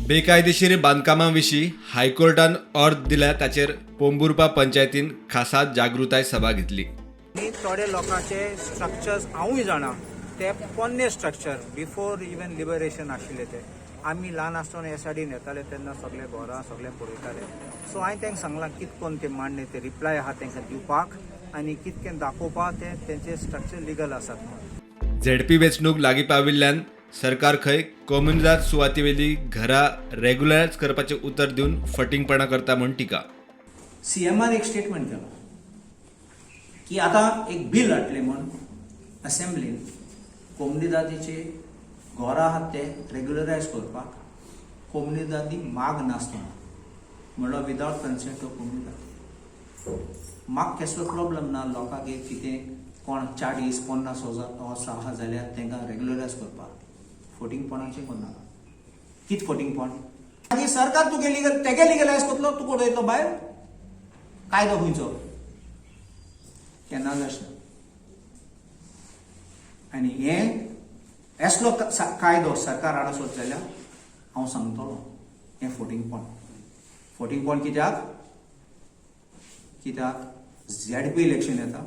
बेकायदेशीर बांदकामांविशीं हायकोर्टान अर्ज दिल्या ताचेर पोंबुर्पा पंचायतीन खासा जागृताय सभा घेतली. थोडे लोकांचे स्ट्रक्चर्स हांवूय जाणा ते पोन्ने स्ट्रक्चर बिफोर इवन लिबरेशन आशिल्ले ते आमी ल्हान आसतना ह्या सायडीन येताले तेन्ना सगळे घरां सगळे पळयताले. सो हांवें तांकां सांगलां कितकोन ते मान्य ते रिप्लाय आहा तांकां दिवपाक आनी कितकें दाखोवपाक ते तेंचे स्ट्रक्चर लिगल आसात म्हणून. झेडपी वेंचणूक लागीं पाविल्ल्यान सरकार खंय कम्युनिदाद सुवातेवेली घरां रेग्युलरायज करपाचें उतर दिवन फटिंगपणां करता म्हूण टिका. सीएमान एक स्टेटमेंट केलो की आतां एक बिल हाडलें म्हूण असेंब्लीन कोमुनिदादीचे घरां आहात ते रेग्युलरायज करपाक कोमुनिदादी माग नासतना म्हणलो विदावट कन्सेंट ऑफ कोमुनिदाद. माग कसलो प्रॉब्लम ना लोकांक एक कितें कोण 40-50 आहा जाल्यार तांकां रेग्युलरायज करपाक फटिंगपणाचें करनाका. कित फटिंगपण आनी सरकार तुगे लिगलायज करतलो तुका उडयतलो भायर कायदो खंयचो केन्ना जायना. आनी हें असलो कायदो सरकार हाडसत जाल्यार हांव सांगतलो हें फटिंगपण कित्याक झेडपी इलेक्शन येता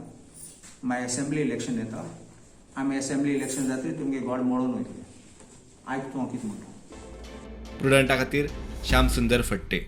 मागीर असेंब्ली इलेक्शन येता आमी असेंब्ली इलेक्शन जातकीर तुमगे गोड मोडून वयतले. आयक तूं हांव कितें म्हणटा. प्रुडंटा खातीर श्याम सुंदर फडटे.